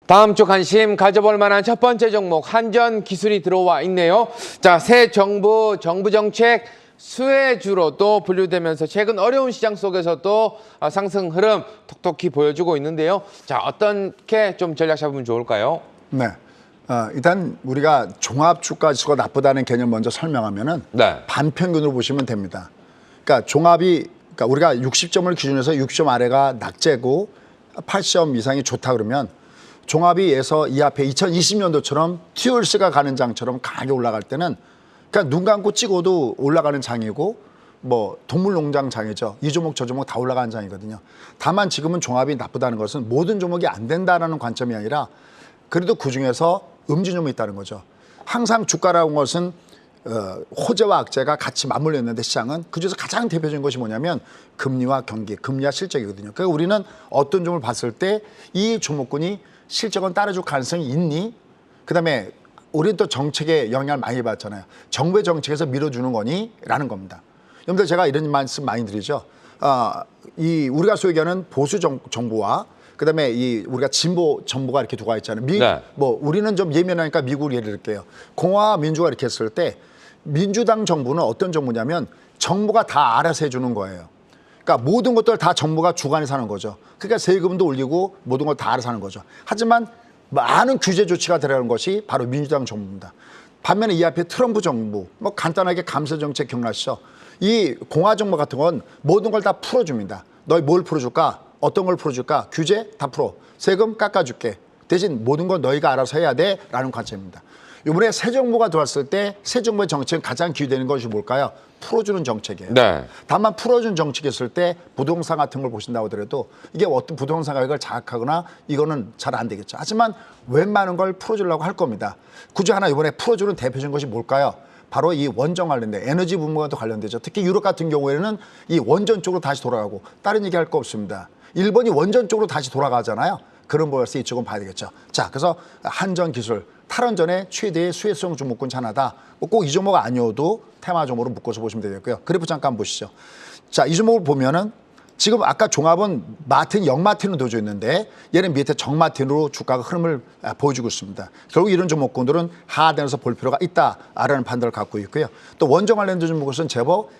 다음 주 관심 가져볼 만한 첫 번째 종목 한전 기술이 들어와 있네요. 자, 새 정부 정책 수혜주로도 분류되면서 최근 어려운 시장 속에서도 상승 흐름 톡톡히 보여주고 있는데요. 자, 어떻게 좀 전략 잡으면 좋을까요? 네. 일단 우리가 종합 주가 지수가 나쁘다는 개념 먼저 설명하면은 네. 반평균으로 보시면 됩니다. 그러니까 그러니까 우리가 60점을 기준으로 해서 60점 아래가 낙제고 80점 이상이 좋다 그러면 종합이에서 이 앞에 2020년도처럼 튜얼스가 가는 장처럼 강하게 올라갈 때는 그러니까 눈 감고 찍어도 올라가는 장이고 뭐 동물농장 장이죠. 이 종목 저 종목 다 올라가는 장이거든요. 다만 지금은 종합이 나쁘다는 것은 모든 종목이 안 된다라는 관점이 아니라 그래도 그중에서 음주 종목이 있다는 거죠. 항상 주가라는 것은 호재와 악재가 같이 맞물려 있는데 시장은 그중에서 가장 대표적인 것이 뭐냐면 금리와 경기, 금리와 실적이거든요. 그러니까 우리는 어떤 종목을 봤을 때 이 종목군이 실적은 따라줄 가능성이 있니? 그다음에 우리는 또 정책에 영향을 많이 받잖아요. 정부의 정책에서 밀어주는 거니? 라는 겁니다. 여러분들 제가 이런 말씀 많이 드리죠. 우리가 소위 얘기하는 보수 정부와 그다음에 우리가 진보 정부가 이렇게 두가 있잖아요. 네. 뭐 우리는 좀 예민하니까 미국을 예를 들게요. 공화와 민주가 이렇게 했을 때 민주당 정부는 어떤 정부냐면 정부가 다 알아서 해주는 거예요. 그러니까 모든 것들 다 정부가 주관해서 하는 거죠. 그러니까 세금도 올리고 모든 걸 다 알아서 하는 거죠. 하지만 많은 규제 조치가 들어가는 것이 바로 민주당 정부입니다. 반면에 이 앞에 트럼프 정부, 뭐 간단하게 감세 정책 기억나시죠? 이 공화 정부 같은 건 모든 걸 다 풀어줍니다. 너희 뭘 풀어줄까? 어떤 걸 풀어줄까? 규제 다 풀어. 세금 깎아줄게. 대신 모든 건 너희가 알아서 해야 돼 라는 관점입니다. 이번에 새 정부가 들어왔을 때 새 정부의 정책은 가장 기대되는 것이 뭘까요? 풀어주는 정책이에요. 네. 다만 풀어준 정책이었을 때 부동산 같은 걸 보신다고 하더라도 이게 어떤 부동산 가격을 자극하거나 이거는 잘 안 되겠죠. 하지만 웬만한 걸 풀어주려고 할 겁니다. 굳이 하나 이번에 풀어주는 대표적인 것이 뭘까요? 바로 이 원전 관련된 에너지 부문과도 관련되죠. 특히 유럽 같은 경우에는 이 원전 쪽으로 다시 돌아가고 다른 얘기할 거 없습니다. 일본이 원전 쪽으로 다시 돌아가잖아요. 그런 거에서 이쪽은 봐야 되겠죠. 자, 그래서 한전 기술 탈원전의 최대의 수혜성 종목군 하나다. 꼭 이 종목 아니어도 테마 종목으로 묶어서 보시면 되겠고요. 그래프 잠깐 보시죠. 자, 이 종목을 보면은 지금 아까 종합은 마틴, 영마틴으로 되어져 있는데 얘는 밑에 정마틴으로 주가가 흐름을 보여주고 있습니다. 결국 이런 종목군들은 하단에서 볼 필요가 있다라는 판단을 갖고 있고요. 또 원전 관련된 종목은 제법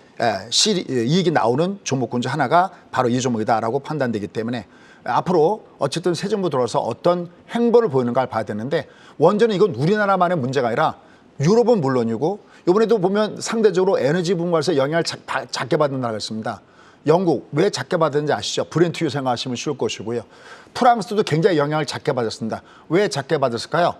이익이 나오는 종목군 중 하나가 바로 이 종목이다라고 판단되기 때문에 앞으로 어쨌든 새 정부 들어서 어떤 행보를 보이는가를 봐야 되는데 원전은 이건 우리나라만의 문제가 아니라 유럽은 물론이고 이번에도 보면 상대적으로 에너지 분과에서 영향을 작게 받는 나라가 있습니다. 영국 왜 작게 받았는지 아시죠? 브렌트유 생각하시면 쉬울 것이고요. 프랑스도 굉장히 영향을 작게 받았습니다. 왜 작게 받았을까요?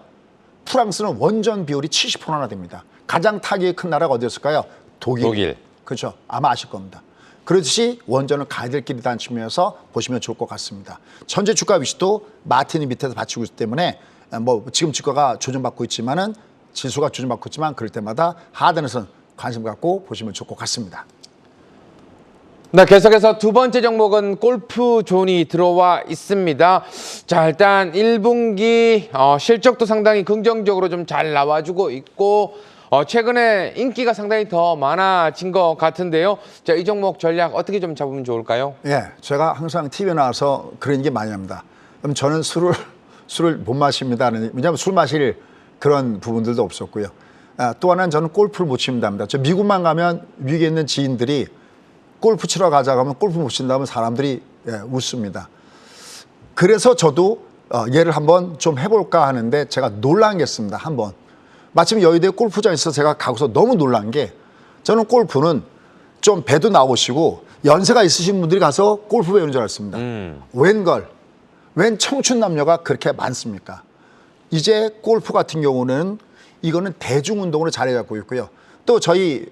프랑스는 원전 비율이 70%나 됩니다. 가장 타격이 큰 나라가 어디였을까요? 독일. 그렇죠. 아마 아실 겁니다. 그렇듯이 원전은 가야 될 길이라는 측면에서 보시면 좋을 것 같습니다. 전체 주가 위치도 마틴이 밑에서 받치고 있기 때문에 뭐 지금 주가가 조정받고 있지만은 지수가 조정받고 있지만 그럴 때마다 하단에서는 관심 갖고 보시면 좋을 것 같습니다. 네, 계속해서 두 번째 종목은 골프존이 들어와 있습니다. 자, 일단 1분기 실적도 상당히 긍정적으로 좀 잘 나와주고 있고 최근에 인기가 상당히 더 많아진 것 같은데요. 자, 이 종목 전략 어떻게 좀 잡으면 좋을까요? 예, 제가 항상 TV에 나와서 그런 얘기 많이 합니다. 그럼 저는 술을 못 마십니다. 왜냐하면 술 마실 그런 부분들도 없었고요. 또 하나는 저는 골프를 못 칩니다. 저 미국만 가면 미국에 있는 지인들이 골프 치러 가자고 하면 골프 못 친다면 사람들이 웃습니다. 그래서 저도 얘를 한번 좀 해볼까 하는데 제가 놀란 게 있습니다. 한번. 마침 여의도에 골프장에 있어서 제가 가고서 너무 놀란 게 저는 골프는 좀 배도 나오시고 연세가 있으신 분들이 가서 골프 배우는 줄 알았습니다. 웬 청춘 남녀가 그렇게 많습니까? 이제 골프 같은 경우는 이거는 대중운동으로 자리 잡고 있고요. 또 저희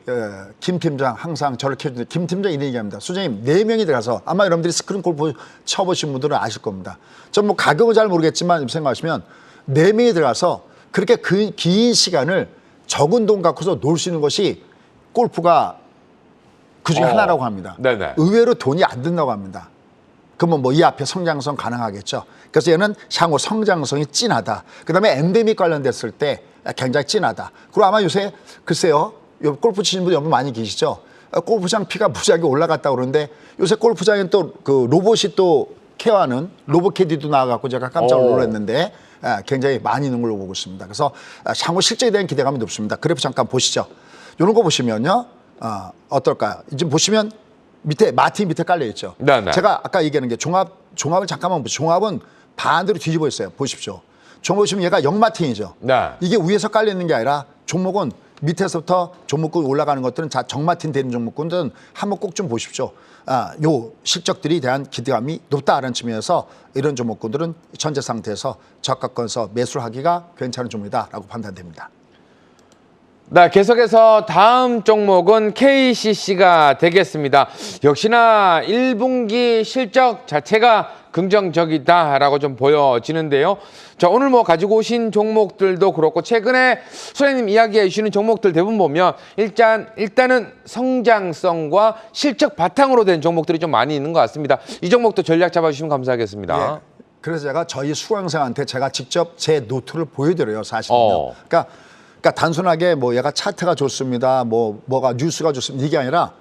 김 팀장 항상 저를 켜주는데 김 팀장 이런 얘기합니다. 소장님 4명이 들어가서 아마 여러분들이 스크린 골프 쳐보신 분들은 아실 겁니다. 전 뭐 가격은 잘 모르겠지만 생각하시면 4명이 들어가서 그렇게 긴 시간을 적은 돈 갖고서 놀 수 있는 것이 골프가 그중에 하나라고 합니다. 네네. 의외로 돈이 안 든다고 합니다. 그러면 뭐 이 앞에 성장성 가능하겠죠. 그래서 얘는 향후 성장성이 진하다. 그다음에 엔데믹 관련됐을 때 굉장히 진하다. 그리고 아마 요새 글쎄요. 골프 치시는 분들 여러분 많이 계시죠. 골프장 피가 무지하게 올라갔다고 그러는데 요새 골프장에 또 그 로봇이 또 케어하는 로봇 캐디도 나와갖고 제가 깜짝 놀랐는데 굉장히 많이 있는 걸로 보고 있습니다. 그래서 향후 실적에 대한 기대감이 높습니다. 그래프 잠깐 보시죠. 이런 거 보시면요. 어떨까요? 지금 보시면 밑에 마틴 밑에 깔려 있죠. 네. 제가 아까 얘기하는 게 종합을 잠깐만 보시죠. 종합은 반대로 뒤집어 있어요. 보십시오. 종목 보시면 얘가 영마틴이죠. 네. 이게 위에서 깔려 있는 게 아니라 종목은 밑에서부터 종목군 올라가는 것들은 정마틴 되는 종목군들은 한번 꼭 좀 보십시오. 요 실적들이 대한 기대감이 높다라는 측면에서 이런 종목군들은 현재 상태에서 저가권에서 매수를 하기가 괜찮은 종목이다라고 판단됩니다. 네, 계속해서 다음 종목은 KCC가 되겠습니다. 역시나 1분기 실적 자체가 긍정적이다라고 좀 보여지는데요. 자, 오늘 뭐 가지고 오신 종목들도 그렇고 최근에 소장님 이야기해 주시는 종목들 대부분 보면 일단은 성장성과 실적 바탕으로 된 종목들이 좀 많이 있는 것 같습니다. 이 종목도 전략 잡아주시면 감사하겠습니다. 예. 그래서 제가 저희 수강생한테 제가 직접 제 노트를 보여드려요, 사실은요. 그러니까 단순하게 뭐 얘가 차트가 좋습니다, 뭐가 뉴스가 좋습니다 이게 아니라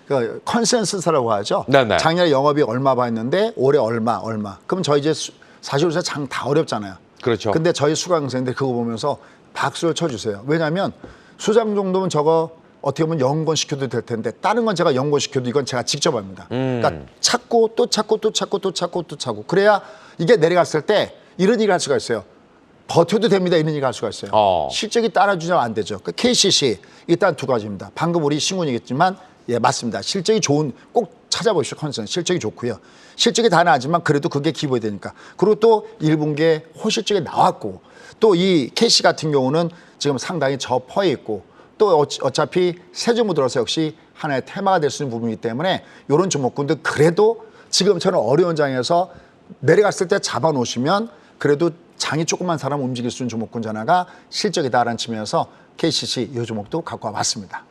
그 컨센서스라고 하죠. 네네. 작년에 영업이 얼마 봤는데 올해 얼마. 그럼 저희 이제 사실 요새 장 다 어렵잖아요. 그렇죠. 근데 저희 수강생들 그거 보면서 박수를 쳐주세요. 왜냐하면 수장 정도면 저거 어떻게 보면 연구시켜도 될 텐데 다른 건 제가 연구시켜도 이건 제가 직접 합니다. 그러니까 찾고 또 찾고 또 찾고 또 찾고 또 찾고 그래야 이게 내려갔을 때 이런 얘기를 할 수가 있어요. 버텨도 됩니다. 이런 얘기 할 수가 있어요. 실적이 따라주면 안 되죠. 그 KCC 일단 두 가지입니다. 방금 우리 신군이 얘기했지만 예, 맞습니다. 실적이 좋은 꼭 찾아보십시오. 컨센 실적이 좋고요. 실적이 다 나지만 그래도 그게 기본이 되니까. 그리고 또 1분기에 호실적이 나왔고 또 이 KC 같은 경우는 지금 상당히 저퍼에 있고 또 어차피 새 정부 들어서 역시 하나의 테마가 될 수 있는 부분이기 때문에 이런 종목군들 그래도 지금처럼 어려운 장에서 내려갔을 때 잡아놓으시면 그래도 장이 조금만 사람 움직일 수 있는 종목군 하나가 실적이다라는 측면에서 KCC 이 종목도 갖고 와봤습니다.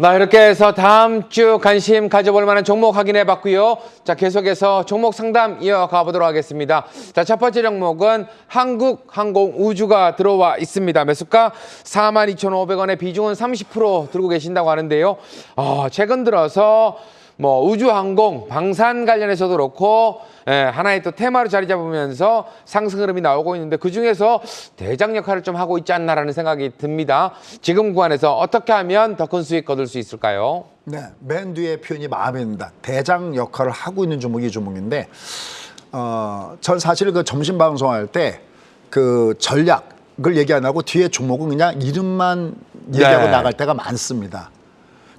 나 이렇게 해서 다음 주 관심 가져볼 만한 종목 확인해 봤고요. 자, 계속해서 종목 상담 이어가 보도록 하겠습니다. 자, 첫 번째 종목은 한국항공우주가 들어와 있습니다. 매수가 42,500원에 비중은 30% 들고 계신다고 하는데요. 최근 들어서 뭐 우주항공, 방산 관련해서도 그렇고 하나의 또 테마로 자리 잡으면서 상승 흐름이 나오고 있는데 그중에서 대장 역할을 좀 하고 있지 않나라는 생각이 듭니다. 지금 구간에서 어떻게 하면 더 큰 수익 거둘 수 있을까요? 네, 맨 뒤에 표현이 마음에 듭니다. 대장 역할을 하고 있는 종목이 이 종목인데 전 사실 그 점심 방송할 때 그 전략을 얘기 안 하고 뒤에 종목은 그냥 이름만 얘기하고 나갈 때가 많습니다.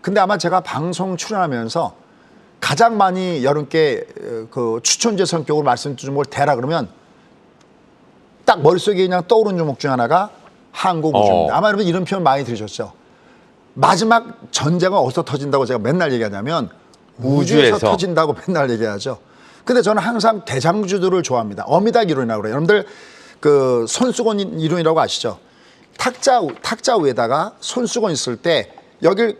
근데 아마 제가 방송 출연하면서 가장 많이 여러분께 그 추천제 성격으로 말씀드린 종목을 대라 그러면 딱 머릿속에 그냥 떠오르는 종목 중 하나가 항공우주입니다. 아마 여러분 이런 표현 많이 들으셨죠. 마지막 전쟁은 어디서 터진다고 제가 맨날 얘기하냐면 우주에서 터진다고 맨날 얘기하죠. 근데 저는 항상 대장주들을 좋아합니다. 어미닭 이론이라고 그래요. 여러분들 그 손수건 이론이라고 아시죠? 탁자 위에다가 손수건 있을 때 여기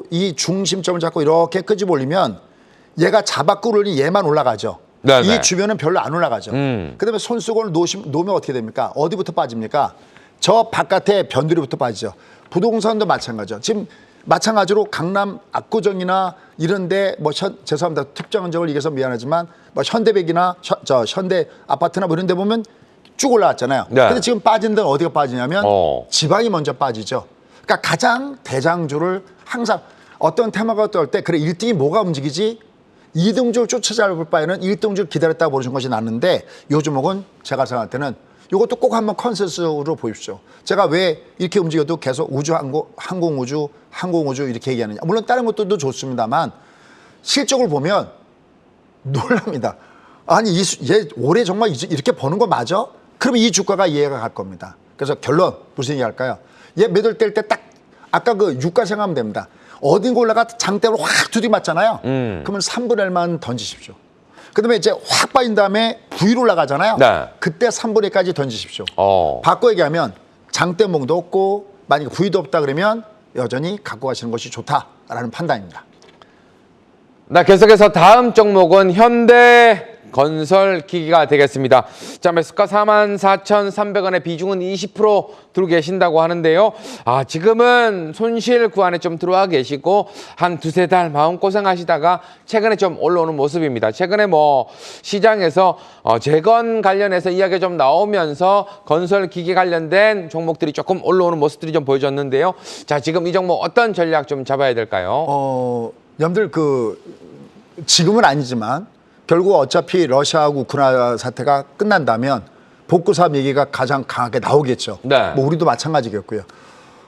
이 중심점을 잡고 이렇게 끄집어 올리면 얘가 잡아 끌으니 얘만 올라가죠. 네네. 이 주변은 별로 안 올라가죠. 그다음에 손수건을 놓으면 어떻게 됩니까? 어디부터 빠집니까? 저 바깥에 변두리부터 빠지죠. 부동산도 마찬가지죠. 지금 마찬가지로 강남 압구정이나 이런데 뭐 죄송합니다. 특정한 적을 얘기해서 미안하지만 뭐 현대백이나 현대 아파트나 뭐 이런 데 보면 쭉 올라왔잖아요. 네. 근데 지금 빠진 데는 어디가 빠지냐면 지방이 먼저 빠지죠. 그러니까 가장 대장주를 항상 어떤 테마가 떠올 때 그래 1등이 뭐가 움직이지? 2등주를 쫓아잡을 바에는 1등주를 기다렸다 보시는 것이 낫는데 요 종목은 제가 생각할 때는 이것도 꼭 한번 컨센서스로 보십시오. 제가 왜 이렇게 움직여도 계속 항공우주 이렇게 얘기하느냐. 물론 다른 것들도 좋습니다만 실적을 보면 놀랍니다. 아니 얘 올해 정말 이렇게 버는 거 맞아? 그럼 이 주가가 이해가 갈 겁니다. 그래서 결론 무슨 얘기 할까요? 얘 매도를 뗄 때 딱 아까 그 유가 생각하면 됩니다. 어딘가 올라가 장대로 확 두드맞잖아요. 그러면 3분의 1만 던지십시오. 그다음에 이제 확 빠진 다음에 V로 올라가잖아요. 네. 그때 3분의 1까지 던지십시오. 바꿔 얘기하면 장대몽도 없고 만약에 V도 없다 그러면 여전히 갖고 가시는 것이 좋다라는 판단입니다. 나 계속해서 다음 종목은 현대 건설기기가 되겠습니다. 자, 매수가 44,300원의 비중은 20% 들고 계신다고 하는데요. 지금은 손실 구간에 좀 들어와 계시고 한 두세 달 마음고생하시다가 최근에 좀 올라오는 모습입니다. 최근에 뭐 시장에서 재건 관련해서 이야기가 좀 나오면서 건설기기 관련된 종목들이 조금 올라오는 모습들이 좀 보여졌는데요. 자, 지금 이 종목 어떤 전략 좀 잡아야 될까요? 여러분들 지금은 아니지만 결국 어차피 러시아하고 우크라이나 사태가 끝난다면 복구 사업 얘기가 가장 강하게 나오겠죠. 네. 뭐 우리도 마찬가지겠고요.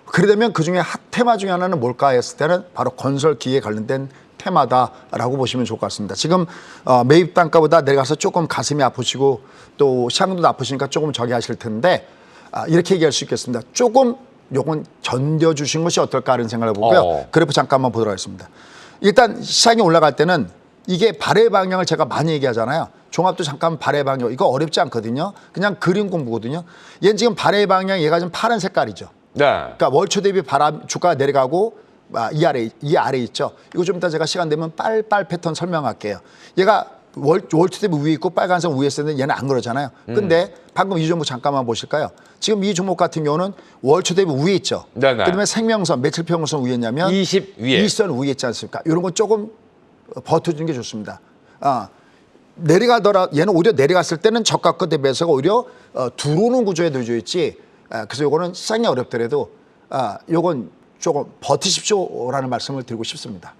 그러려면 그중에 핫 테마 중에 하나는 뭘까 했을 때는 바로 건설기에 관련된 테마다라고 보시면 좋을 것 같습니다. 지금 매입 단가보다 내려가서 조금 가슴이 아프시고 또 시장도 나쁘시니까 조금 저기 하실 텐데 이렇게 얘기할 수 있겠습니다. 조금 요건 견뎌주신 것이 어떨까 하는 생각을 해보고요. 그래프 잠깐만 보도록 하겠습니다. 일단 시장이 올라갈 때는 이게 발의 방향을 제가 많이 얘기하잖아요. 종합도 잠깐 발의 방향 이거 어렵지 않거든요. 그냥 그림 공부거든요. 얘는 지금 발의 방향 얘가 좀 파란 색깔이죠. 네. 그러니까 월초 대비 주가가 내려가고 이 아래 있죠. 이거 좀 이따 제가 시간 되면 빨빨 패턴 설명할게요. 얘가 월초 대비 위에 있고 빨간색 위에 있었는데 얘는 안 그러잖아요. 근데 방금 이 종목 잠깐만 보실까요? 지금 이 종목 같은 경우는 월초 대비 위에 있죠. 네네. 그다음에 생명선 며칠 평균선 위에 있냐면 20 위에. 20선 위에 있지 않습니까? 이런 건 조금 버텨주는 게 좋습니다. 내려가더라 얘는 오히려 내려갔을 때는 저가 대비해서 오히려 들어오는 구조에 놓여 있지. 그래서 요거는 시장이 어렵더라도 요건 조금 버티십시오라는 말씀을 드리고 싶습니다.